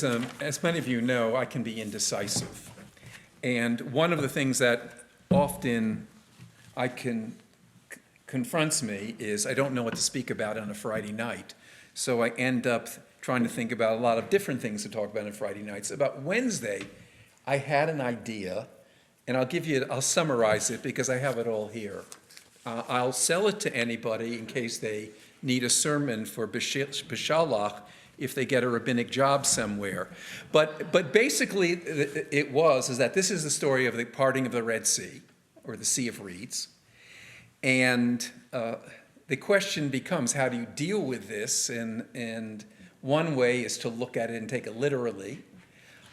As many of you know, I can be indecisive. And one of the things that often confronts me is I don't know what to speak about on a Friday night. So I end up trying to think about a lot of different things to talk about on Friday nights. About Wednesday, I had an idea, and I'll summarize it because I have it all here. I'll sell it to anybody in case they need a sermon for Bishalach if they get a rabbinic job somewhere. But basically is that this is the story of the parting of the Red Sea, or the Sea of Reeds. And the question becomes, how do you deal with this? And one way is to look at it and take it literally.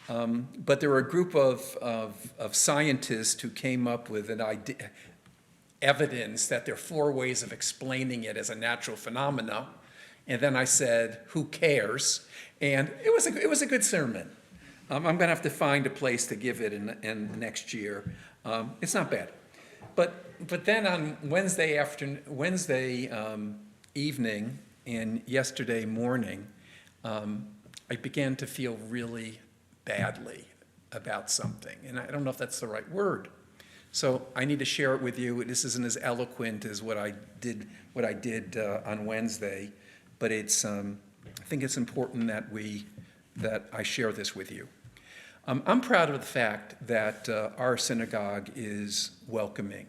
But there were a group of scientists who came up with an idea, evidence that there are 4 ways of explaining it as a natural phenomena. And then I said, who cares? And it was a good sermon. I'm going to have to find a place to give it in next year. It's not bad. But then on Wednesday evening and yesterday morning, I began to feel really badly about something. And I don't know if that's the right word. So I need to share it with you. This isn't as eloquent as what I did on Wednesday, but I think it's important that I share this with you. I'm proud of the fact that our synagogue is welcoming.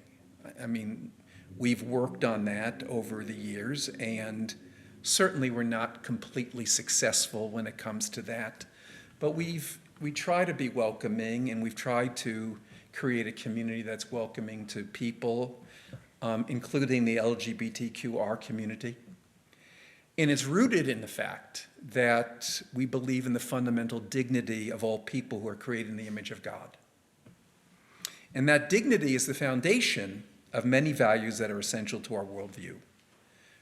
I mean, we've worked on that over the years, and certainly we're not completely successful when it comes to that. But we try to be welcoming, and we've tried to create a community that's welcoming to people, including the LGBTQR community. And it's rooted in the fact that we believe in the fundamental dignity of all people who are created in the image of God. And that dignity is the foundation of many values that are essential to our worldview: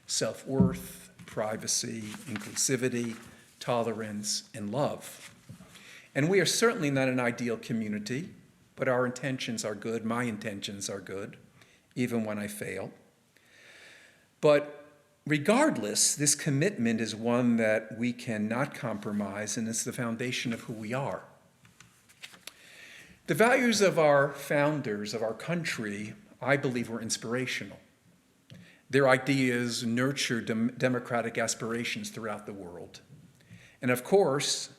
self-worth, privacy, inclusivity, tolerance, and love. And we are certainly not an ideal community, but our intentions are good. My intentions are good, even when I fail. But regardless, this commitment is one that we cannot compromise, and it's the foundation of who we are. The values of our founders, of our country, I believe were inspirational. Their ideas nurtured democratic aspirations throughout the world. And of course,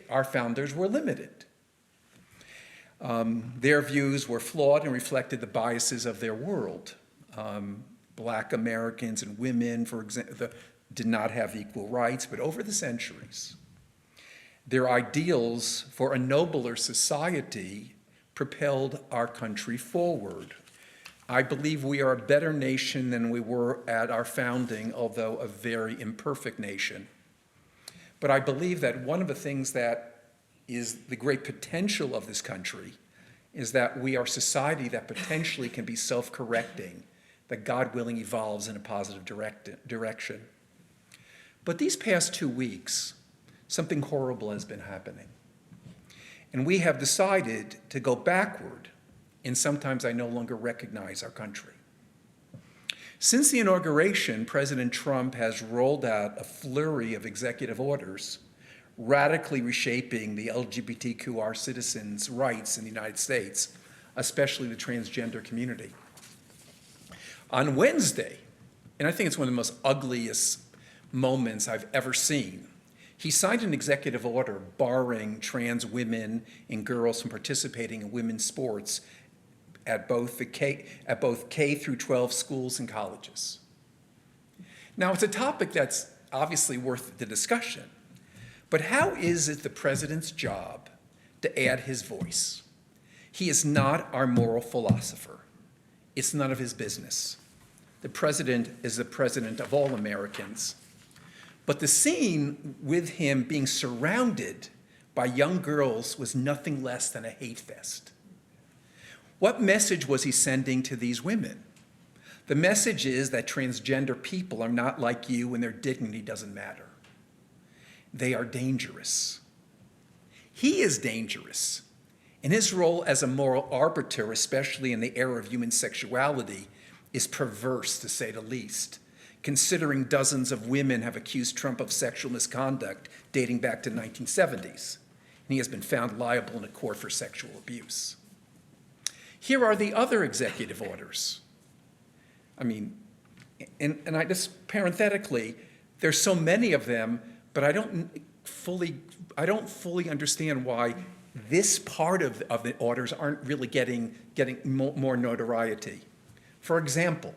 our founders, were limited. Their views were flawed and reflected the biases of their world. Black Americans and women, for example, did not have equal rights, but over the centuries, their ideals for a nobler society propelled our country forward. I believe we are a better nation than we were at our founding, although a very imperfect nation. But I believe that one of the things that is the great potential of this country is that we are a society that potentially can be self-correcting, that God willing evolves in a positive direction. But these past 2 weeks, something horrible has been happening. And we have decided to go backward, and sometimes I no longer recognize our country. Since the inauguration, President Trump has rolled out a flurry of executive orders radically reshaping the LGBTQR citizens' rights in the United States, especially the transgender community. On Wednesday, and I think it's one of the most ugliest moments I've ever seen, he signed an executive order barring trans women and girls from participating in women's sports at both K through 12 schools and colleges. Now, it's a topic that's obviously worth the discussion, but how is it the president's job to add his voice? He is not our moral philosopher. It's none of his business. The president is the president of all Americans. But the scene with him being surrounded by young girls was nothing less than a hate fest. What message was he sending to these women? The message is that transgender people are not like you and their dignity doesn't matter. They are dangerous. He is dangerous. And his role as a moral arbiter, especially in the era of human sexuality, is perverse, to say the least. considering dozens of women have accused Trump of sexual misconduct dating back to the 1970s, and he has been found liable in a court for sexual abuse. Here are the other executive orders. I mean, and I just parenthetically, there's so many of them, but I don't fully understand why this part of the orders aren't really getting more notoriety. For example,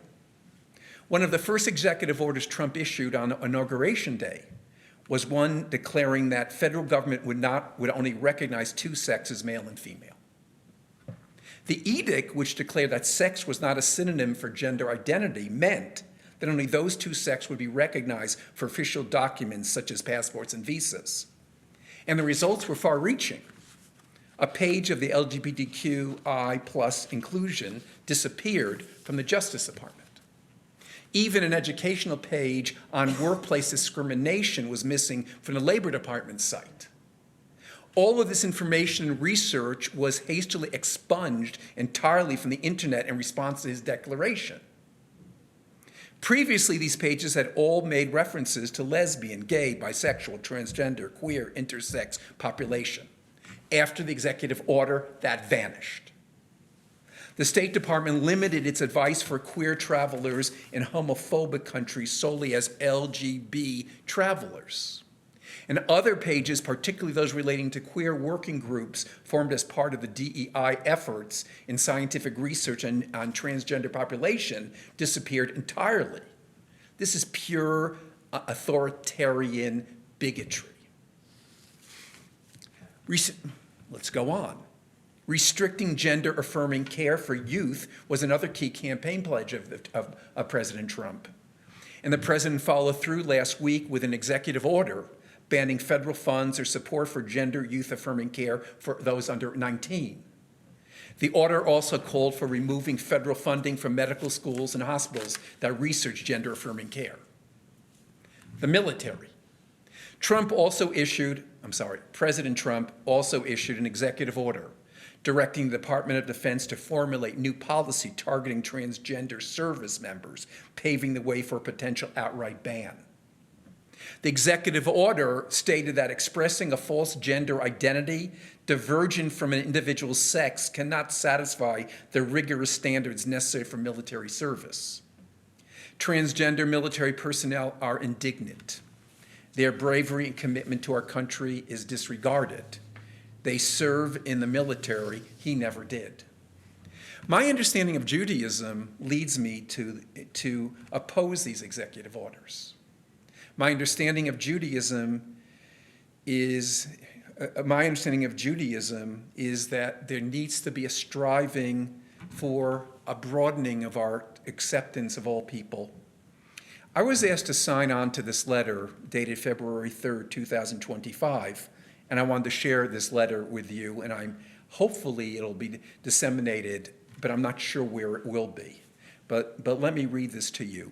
one of the first executive orders Trump issued on Inauguration Day was one declaring that federal government would only recognize two sexes, male and female. The edict, which declared that sex was not a synonym for gender identity, meant that only those two sexes would be recognized for official documents such as passports and visas. And the results were far-reaching. A page of the LGBTQI plus inclusion disappeared from the Justice Department. Even an educational page on workplace discrimination was missing from the Labor Department's site. All of this information and research was hastily expunged entirely from the internet in response to his declaration. Previously, these pages had all made references to lesbian, gay, bisexual, transgender, queer, intersex population. After the executive order, that vanished. The State Department limited its advice for queer travelers in homophobic countries solely as LGB travelers. And other pages, particularly those relating to queer working groups formed as part of the DEI efforts in scientific research on transgender population, disappeared entirely. This is pure authoritarian bigotry. Let's go on. Restricting gender-affirming care for youth was another key campaign pledge of President Trump. And the president followed through last week with an executive order banning federal funds or support for gender youth-affirming care for those under 19. The order also called for removing federal funding from medical schools and hospitals that research gender-affirming care. The military. President Trump also issued an executive order directing the Department of Defense to formulate new policy targeting transgender service members, paving the way for a potential outright ban. The executive order stated that expressing a false gender identity divergent from an individual's sex cannot satisfy the rigorous standards necessary for military service. Transgender military personnel are indignant. Their bravery and commitment to our country is disregarded. They serve in the military. He never did. My understanding of Judaism leads me to oppose these executive orders. My understanding of Judaism is that there needs to be a striving for a broadening of our acceptance of all people. I was asked to sign on to this letter dated February 3rd, 2025, and I wanted to share this letter with you, and hopefully it'll be disseminated, but I'm not sure where it will be. But let me read this to you.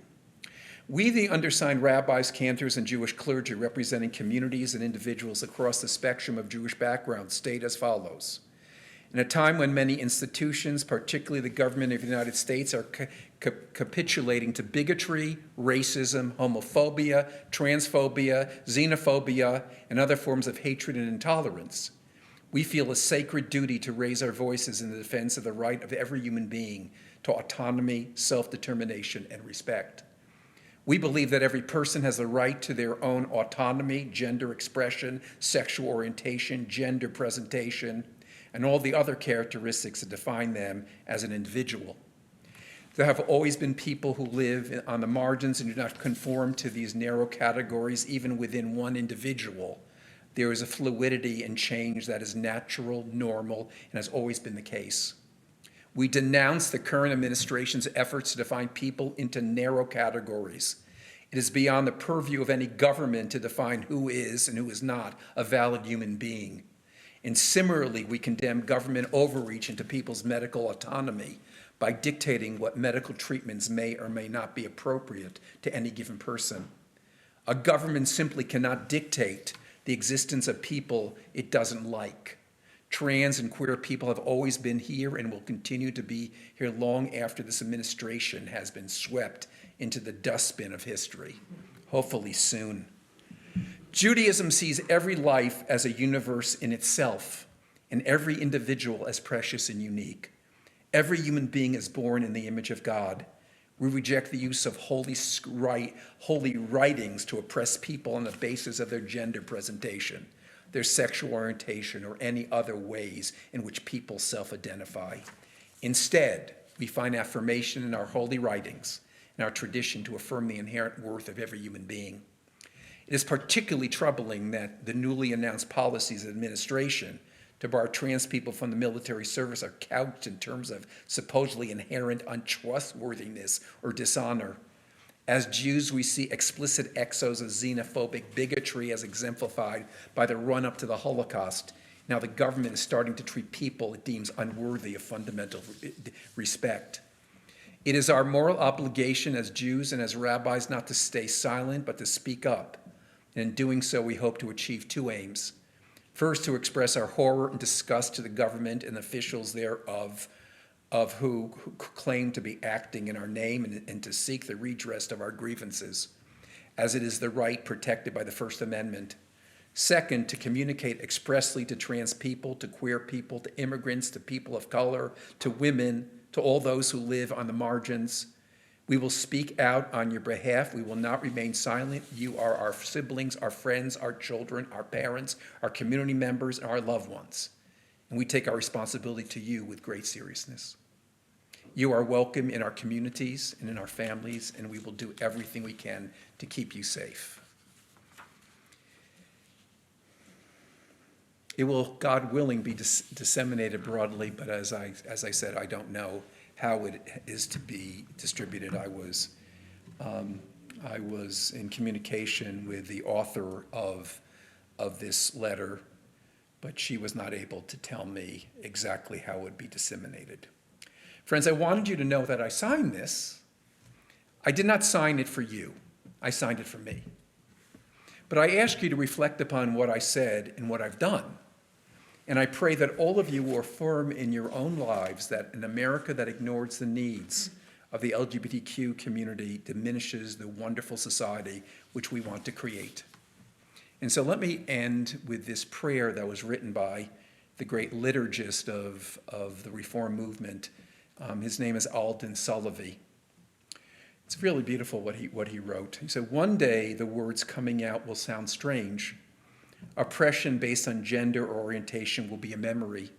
We, the undersigned rabbis, cantors, and Jewish clergy representing communities and individuals across the spectrum of Jewish backgrounds, state as follows. In a time when many institutions, particularly the government of the United States, are capitulating to bigotry, racism, homophobia, transphobia, xenophobia, and other forms of hatred and intolerance, we feel a sacred duty to raise our voices in the defense of the right of every human being to autonomy, self-determination, and respect. We believe that every person has the right to their own autonomy, gender expression, sexual orientation, gender presentation, and all the other characteristics that define them as an individual. There have always been people who live on the margins and do not conform to these narrow categories, even within one individual. There is a fluidity and change that is natural, normal, and has always been the case. We denounce the current administration's efforts to define people into narrow categories. It is beyond the purview of any government to define who is and who is not a valid human being. And similarly, we condemn government overreach into people's medical autonomy by dictating what medical treatments may or may not be appropriate to any given person. A government simply cannot dictate the existence of people it doesn't like. Trans and queer people have always been here and will continue to be here long after this administration has been swept into the dustbin of history, hopefully soon. Judaism sees every life as a universe in itself, and every individual as precious and unique. Every human being is born in the image of God. We reject the use of holy writings to oppress people on the basis of their gender presentation, their sexual orientation, or any other ways in which people self-identify. Instead, we find affirmation in our holy writings and our tradition to affirm the inherent worth of every human being. It is particularly troubling that the newly announced policies of administration to bar trans people from the military service are couched in terms of supposedly inherent untrustworthiness or dishonor. As Jews, we see explicit exos of xenophobic bigotry as exemplified by the run-up to the Holocaust. Now the government is starting to treat people it deems unworthy of fundamental respect. It is our moral obligation as Jews and as rabbis not to stay silent, but to speak up. And in doing so, we hope to achieve two aims. First, to express our horror and disgust to the government and officials thereof, who claim to be acting in our name, and to seek the redress of our grievances, as it is the right protected by the First Amendment. Second, to communicate expressly to trans people, to queer people, to immigrants, to people of color, to women, to all those who live on the margins. We will speak out on your behalf. We will not remain silent. You are our siblings, our friends, our children, our parents, our community members, and our loved ones. And we take our responsibility to you with great seriousness. You are welcome in our communities and in our families, and we will do everything we can to keep you safe. It will, God willing, be disseminated broadly, but as I said, I don't know how it is to be distributed. I was in communication with the author of this letter, but she was not able to tell me exactly how it would be disseminated. Friends, I wanted you to know that I signed this. I did not sign it for you. I signed it for me. But I ask you to reflect upon what I said and what I've done. And I pray that all of you will affirm in your own lives that an America that ignores the needs of the LGBTQ community diminishes the wonderful society which we want to create. And so let me end with this prayer that was written by the great liturgist of the Reform movement. His name is Alden Sullivan. It's really beautiful what he wrote. He said, "One day the words coming out will sound strange. Oppression based on gender or orientation will be a memory.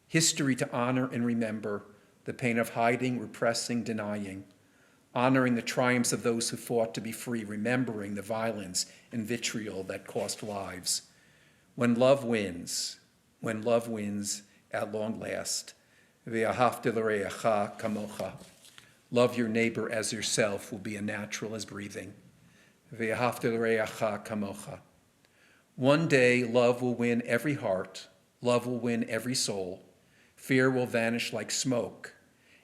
History to honor and remember, the pain of hiding, repressing, denying. Honoring the triumphs of those who fought to be free, remembering the violence and vitriol that cost lives. When love wins at long last, ve'ahavta l'reacha kamocha. Love your neighbor as yourself will be as natural as breathing. Ve'ahavta l'reacha kamocha. One day, love will win every heart, love will win every soul, fear will vanish like smoke,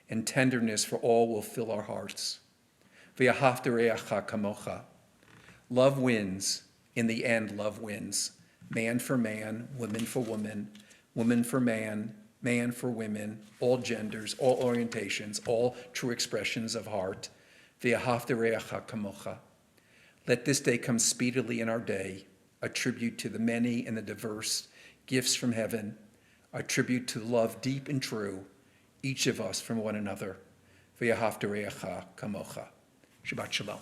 and tenderness for all will fill our hearts. Ve'ahavta l'reacha kamocha. Love wins. In the end, love wins. Man for man, woman for woman, woman for man, man for women, all genders, all orientations, all true expressions of heart. Ve'ahavta l'reacha kamocha. Let this day come speedily in our day, a tribute to the many and the diverse gifts from heaven, a tribute to love deep and true, each of us from one another. Ve'ahavta l'reacha kamocha. Shabbat shalom.